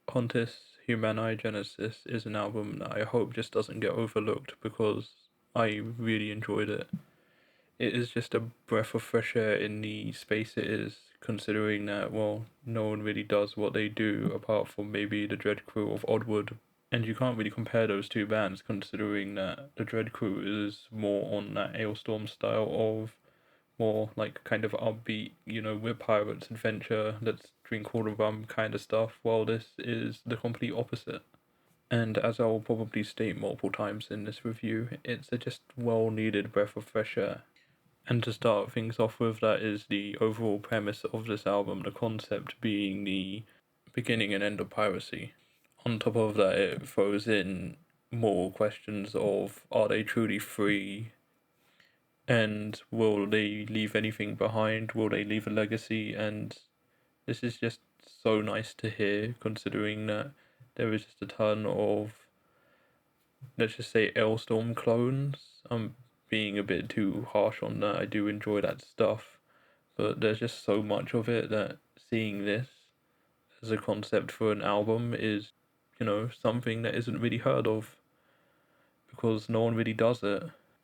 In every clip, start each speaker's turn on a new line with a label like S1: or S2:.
S1: Hostis, Humani, Generis is an album that I hope just doesn't get overlooked because I really enjoyed it. It is just a breath of fresh air in the space it is, considering that, well, no one really does what they do apart from maybe the Dread Crew of Oddwood. And you can't really compare those two bands, considering that the Dread Crew is more on that Ailstorm style of more like kind of upbeat, we're pirates, adventure, let's drink all the rum kind of stuff, while this is the complete opposite. And as I'll probably state multiple times in this review, it's a just well needed breath of fresh air. And to start things off with, that is the overall premise of this album, the concept being the beginning and end of piracy. On top of that, it throws in more questions of are they truly free? And will they leave anything behind? Will they leave a legacy? And this is just so nice to hear, considering that there is just a ton of, let's just say, Ailstorm clones. I'm being a bit too harsh on that. I do enjoy that stuff, but there's just so much of it that seeing this as a concept for an album is, something that isn't really heard of because no one really does it.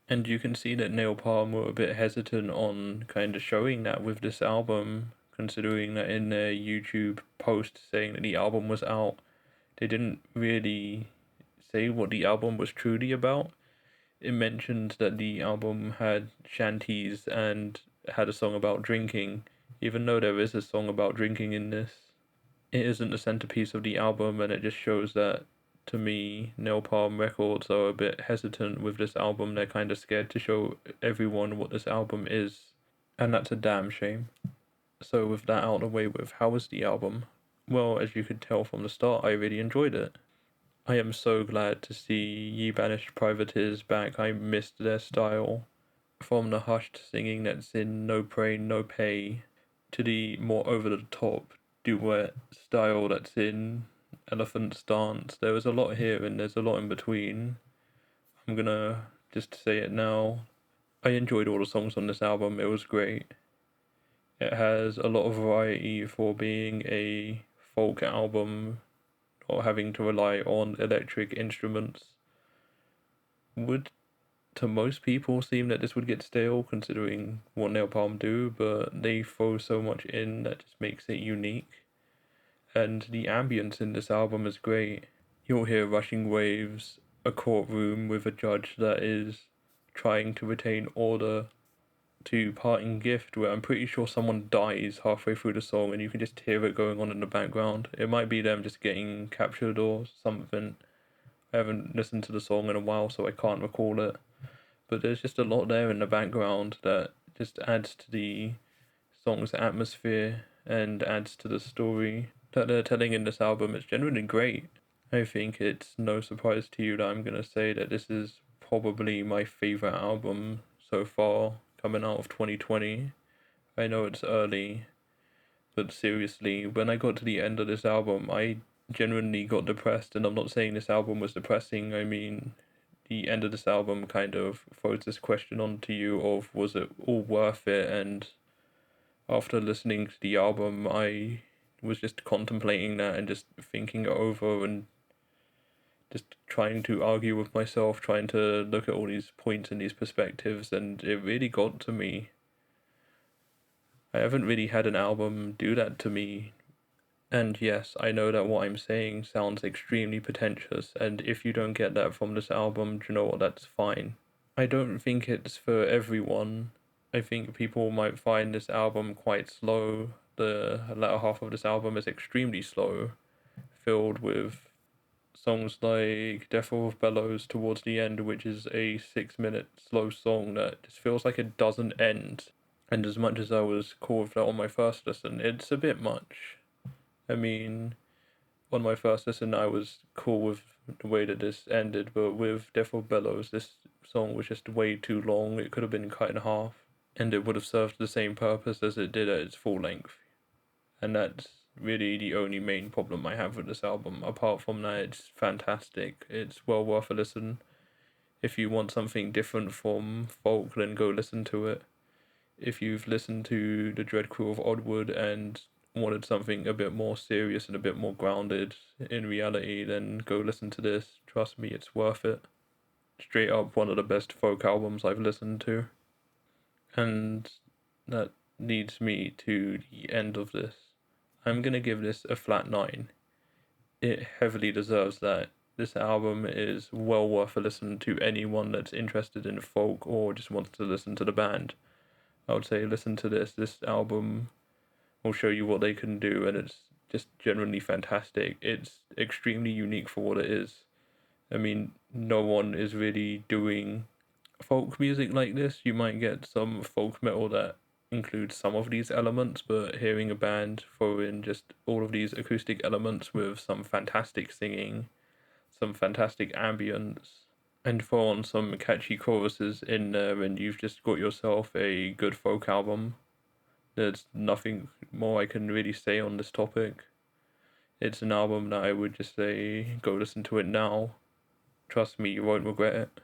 S1: And you can see that Neil Palm were a bit hesitant on kind of showing that with this album, considering that in their YouTube post saying that the album was out, they didn't really say what the album was truly about. It mentioned that the album had shanties and had a song about drinking, even though there is a song about drinking in this. It isn't the centerpiece of the album, and it just shows that, to me, Nail Palm Records are a bit hesitant with this album. They're kind of scared to show everyone what this album is, and that's a damn shame. So, with that out of the way with, how was the album? Well, as you could tell from the start, I really enjoyed it. I am so glad to see Ye Banished Privateers back. I missed their style. From the hushed singing that's in No Pain, No Pay, to the more over the top duet style that's in Elephant's Dance. There was a lot here and there's a lot in between. I'm gonna just say it now. I enjoyed all the songs on this album, it was great. It has a lot of variety for being a folk album or having to rely on electric instruments. Would to most people seem that this would get stale considering what Nail Palm do, but they throw so much in that just makes it unique. And the ambience in this album is great. You'll hear rushing waves, a courtroom with a judge that is trying to retain order, to Parting Gift, where I'm pretty sure someone dies halfway through the song and you can just hear it going on in the background. It might be them just getting captured or something. I haven't listened to the song in a while, so I can't recall it. But there's just a lot there in the background that just adds to the song's atmosphere and adds to the story that they're telling in this album. It's genuinely great. I think it's no surprise to you that I'm going to say that this is probably my favourite album so far coming out of 2020. I know it's early, but seriously, when I got to the end of this album, I genuinely got depressed, and I'm not saying this album was depressing. I mean, the end of this album kind of throws this question onto you of, was it all worth it? And after listening to the album, I was just contemplating that and just thinking it over and just trying to argue with myself, trying to look at all these points and these perspectives, and it really got to me. I haven't really had an album do that to me. And yes, I know that what I'm saying sounds extremely pretentious, and if you don't get that from this album, do you know what, that's fine. I don't think it's for everyone. I think people might find this album quite slow. The latter half of this album is extremely slow, filled with songs like Death of Bellows towards the end, which is a 6 minute slow song that just feels like it doesn't end. And as much as I was cool with that on my first listen, it's a bit much. I mean, on my first listen, I was cool with the way that this ended, but with Death of Bellows, this song was just way too long. It could have been cut in half, and it would have served the same purpose as it did at its full length. And that's really the only main problem I have with this album. Apart from that, it's fantastic. It's well worth a listen. If you want something different from folk, then go listen to it. If you've listened to the Dread Crew of Oddwood and wanted something a bit more serious and a bit more grounded in reality, then go listen to this. Trust me, it's worth it. Straight up one of the best folk albums I've listened to. And that leads me to the end of this. I'm gonna give this a flat 9. It heavily deserves that. This album is well worth a listen to anyone that's interested in folk or just wants to listen to the band. I would say listen to this. This album will show you what they can do, and it's just genuinely fantastic. It's extremely unique for what it is. I mean, no one is really doing folk music like this. You might get some folk metal that includes some of these elements, but hearing a band throw in just all of these acoustic elements with some fantastic singing, some fantastic ambience, and throw on some catchy choruses in there, and you've just got yourself a good folk album. There's nothing more I can really say on this topic. It's an album that I would just say go listen to it now. Trust me, you won't regret it.